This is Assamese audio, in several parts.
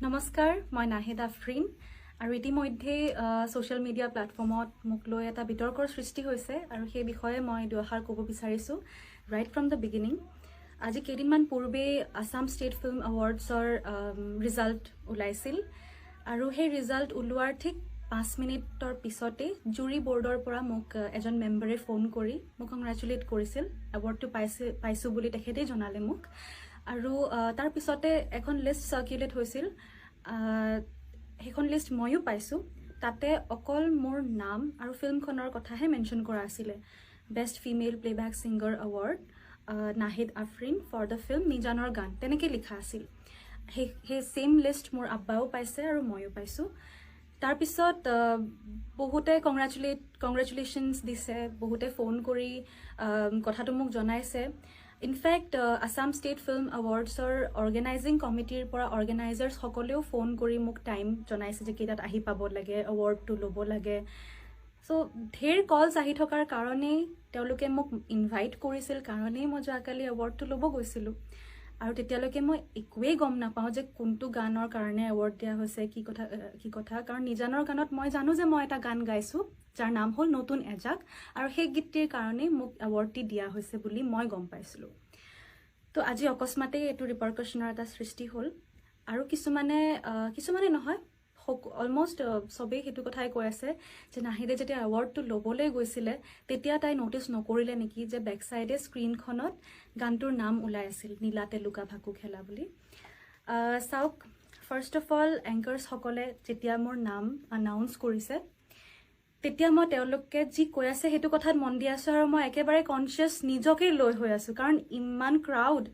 নমস্কাৰ মই নাহিদ আফৰিন আৰু ইতিমধ্যে সোশ্যাল মিডিয়া প্ল্যাটফৰ্মত মোক লৈ এটা বিতৰ্কৰ সৃষ্টি হৈছে আৰু সেই বিষয়ে মই দুআষাৰ ক'ব বিচাৰিছো ৰাইট ফ্ৰম দ্য বিগিনিং আজি কেইদিনমান পূৰ্বে আসাম ষ্টেট ফিল্ম এৱাৰ্ডছৰ ৰিজাল্ট ওলাইছিল আৰু সেই ৰিজাল্ট ওলোৱাৰ ঠিক 5 মিনিটৰ পিছতে জুৰি বৰ্ডৰ পৰা মোক এজন মেম্বাৰে ফোন কৰি মোক কংগ্ৰেচুলেট কৰিছিল এৱাৰ্ডটো পাইছো বুলি তেখেতে জনালে মোক আৰু তাৰ পিছতে এখন লিষ্ট সাৰ্কুলেট হৈছিল সেইখন লিষ্ট ময়ো পাইছো তাতে অকল মোৰ নাম আৰু ফিল্মখনৰ কথাহে মেনশন কৰা আছিল best female playback singer award Nahid Afrin for the film নিজানৰ গান তেনেকৈ লিখা আছিল সেই সেম লিষ্ট মোৰ আব্বাও পাইছে আৰু ময়ো পাইছো তাৰ পিছত বহুতে কংগ্ৰেচুলেশনছ দিছে বহুতে ফোন কৰি কথাটো মোক জনাইছে ইনফেক্ট আসাম ষ্টেট ফিল্ম এৱাৰ্ডছৰ অৰ্গেনাইজিং কমিটিৰ পৰা অৰ্গেনাইজাৰ্ছ সকলেও ফোন কৰি মোক টাইম জনাইছে যে কেইটাত আহি পাব লাগে এৱাৰ্ডটো ল'ব লাগে সো ঢেৰ কলছ আহি থকাৰ কাৰণেই তেওঁলোকে মোক ইনভাইট কৰিছিল কাৰণেই মই যোৱাকালি এৱাৰ্ডটো ল'ব গৈছিলোঁ আৰু তেতিয়ালৈকে মই একোৱেই গম নাপাওঁ যে কোনটো গানৰ কাৰণে এৱাৰ্ড দিয়া হৈছে কি কথা কাৰণ নিজানৰ গানত মই জানো যে মই এটা গান গাইছো যাৰ নাম হ'ল নতুন এজাক আৰু সেই গীতটিৰ কাৰণে মোক এৱাৰ্ডটি দিয়া হৈছে বুলি মই গম পাইছিলোঁ তো আজি অকস্মাতে এইটো ৰিপাৰকাশ্যনৰ এটা সৃষ্টি হ'ল আৰু কিছুমানে নহয় অলমোষ্ট সবেই সেইটো কথাই কৈ আছে যে নাহিদে যেতিয়া এৱাৰ্ডটো ল'বলৈ গৈছিলে তেতিয়া তাই নটিচ নকৰিলে নেকি যে বেক সাইডে স্ক্ৰীনখনত গানটোৰ নাম ওলাই আছিল নীলাতে লুকা ভাকু খেলা বুলি চাওক ফাৰ্ষ্ট অফ অল এংকাৰ্ছ সকলে যেতিয়া মোৰ নাম আনাউন্স কৰিছে তেতিয়া মই তেওঁলোকে যি কৈ আছে সেইটো কথাত মন দি আছো আৰু মই একেবাৰে কনচিয়াছ নিজকে লৈ হৈ আছো কাৰণ ইমান ক্ৰাউড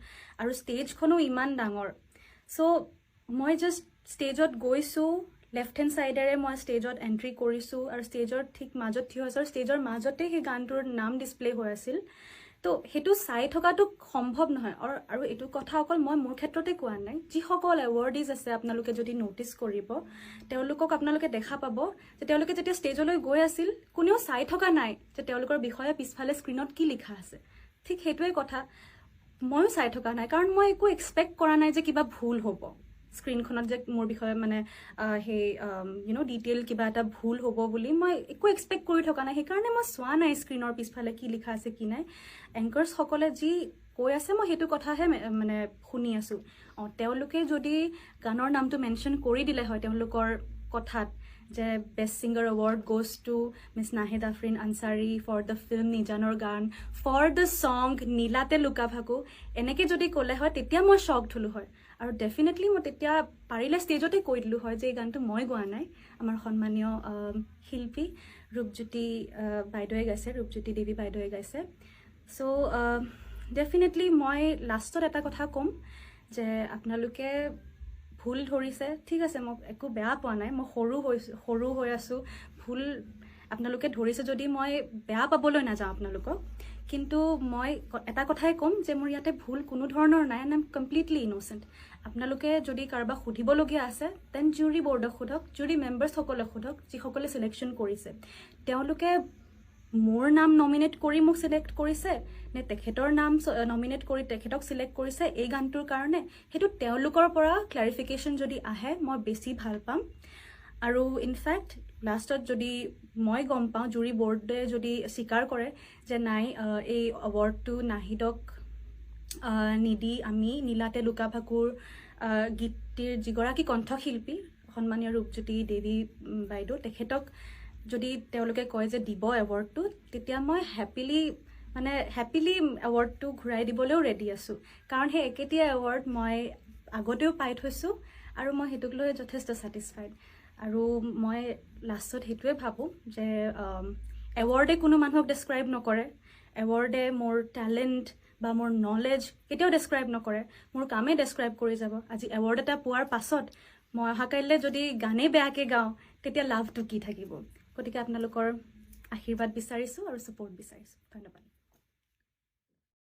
আৰু ষ্টেজখনো ইমান ডাঙৰ সো মই জাষ্ট ষ্টেজত গৈছো লেফ্ট হেণ্ড সাইডেৰে মই ষ্টেজত এন্ট্ৰি কৰিছো আৰু ষ্টেজৰ ঠিক মাজত থিয় আছো আৰু ষ্টেজৰ মাজতে সেই গানটোৰ নাম ডিসপ্লে হৈ আছিল তো হেতু চাই থকাটো সম্ভৱ নহয় আৰু এটো কথা অকল মই মোৰ ক্ষেত্ৰতে কোৱা নাই যিসকল এৱাৰ্ডিজ আছে আপোনালোকে যদি নোটিস কৰিব তেওঁলোকক আপোনালোকে দেখা পাব যে তেওঁলোকে যেতিয়া ষ্টেজলৈ গৈ আছিল কোনেও চাই থকা নাই যে তেওঁলোকৰ বিষয়ে পিছফালে স্ক্ৰীনত কি লিখা আছে ঠিক হেতুৱে কথা ময়ো চাই থকা নাই কাৰণ মই একো এক্সপেক্ট কৰা নাই যে কিবা ভুল হ'ব স্ক্ৰীনখনত যে মোৰ বিষয়ে মানে হে ডিটেইল কিবা এটা ভুল হ'ব বুলি মই একো এক্সপেক্ট কৰি থকা নাই সেইকাৰণে মই চোৱা নাই স্ক্ৰীনৰ পিছফালে কি লিখা আছে কি নাই এংকাৰ্ছ সকলে যি কৈ আছে মই হেতু কথাহে মানে শুনি আছো তেওঁলোকে যদি গানৰ নামটো মেনশন কৰি দিলে হয় তেওঁলোকৰ কথাত যে best singer award goes to miss Nahid Afrin Ansari for the film নিজানৰ গান ফৰ দ্য সং নীলাতে লুকা ভাকু এনেকে যদি ক'লে হয় তেতিয়া মই শ্বকড হলো হয় আৰু ডেফিনেটলি মই তেতিয়া পাৰিলে ষ্টেজতে কৈ দিলো হয় যে এই গানটো মই গোৱা নাই আমাৰ সন্মানীয় শিল্পী ৰূপজ্যোতি বাইদেৱে গাইছে ৰূপজ্যোতি দেৱী বাইদেৱে গাইছে সো ডেফিনেটলি মই লাষ্টত এটা কথা ক'ম যে আপোনালোকে ভুল ধৰিছে ঠিক আছে মই একো বেয়া পোৱা নাই মই সৰু হৈ আছো ভুল আপোনালোকে ধৰিছে যদি মই বেয়া পাবলৈ নাযাওঁ আপোনালোকক কিন্তু মই এটা কথাই ক'ম যে মোৰ ইয়াতে ভুল কোনো ধৰণৰ নাই আই এম কমপ্লিটলি ইনোচেন্ট আপোনালোকে যদি কাৰোবাক সুধিবলগীয়া আছে দেন জুৰি বৰ্ডক সোধক জুৰি মেম্বাৰ্ছ সকলক সোধক যিসকলে সিলেকশ্যন কৰিছে তেওঁলোকে মোৰ নাম নমিনেট কৰি মোক সিলেক্ট কৰিছে নে তেখেতৰ নাম নমিনেট কৰি তেখেতক সিলেক্ট কৰিছে এই গানটোৰ কাৰণে হেতু তেওঁলোকৰ পৰা ক্লাৰিফিকেশ্যন যদি আহে মই বেছি ভাল পাম আৰু ইনফেক্ট লাষ্টত যদি মই গম পাওঁ জুৰি বৰ্ডে যদি স্বীকাৰ কৰে যে নাই এই এৱাৰ্ডটো নাহিদক নিদি আমি নীলাতে লুকা ভাকুৰ গীতটিৰ যিগৰাকী কণ্ঠশিল্পী সন্মানীয় ৰূপজ্যোতি দেৱী বাইদেউ তেখেতক যদি তেওঁলোকে কয় যে দিব এৱাৰ্ডটো তেতিয়া মই হেপিলি এৱাৰ্ডটো ঘূৰাই দিবলৈও ৰেডি আছো কাৰণ সেই একেটিয়া এৱাৰ্ড মই আগতেও পাই থৈছো আৰু মই হেতুক লৈ যথেষ্ট স্যাটিসফাইড আৰু মই লাষ্টত হেতুৱে ভাবো যে এৱাৰ্ডে কোনো মানুহক ডেসক্ৰাইব নকৰে এৱাৰ্ডে মোৰ টেলেণ্ট বা মোৰ নলেজ কেতিয়াও ডেসক্ৰাইব নকৰে মোৰ কামে ডেসক্ৰাইব কৰি যাব আজি এৱাৰ্ড এটা পোৱাৰ পাছত মই অহাকাইলৈ যদি গানে বেয়াকে গাওঁ তেতিয়া লাভটো কি থাকিব গতিকে আপোনালোকৰ আশীৰ্বাদ বিচাৰিছো আৰু সাপোৰ্ট বিচাৰিছো ধন্যবাদ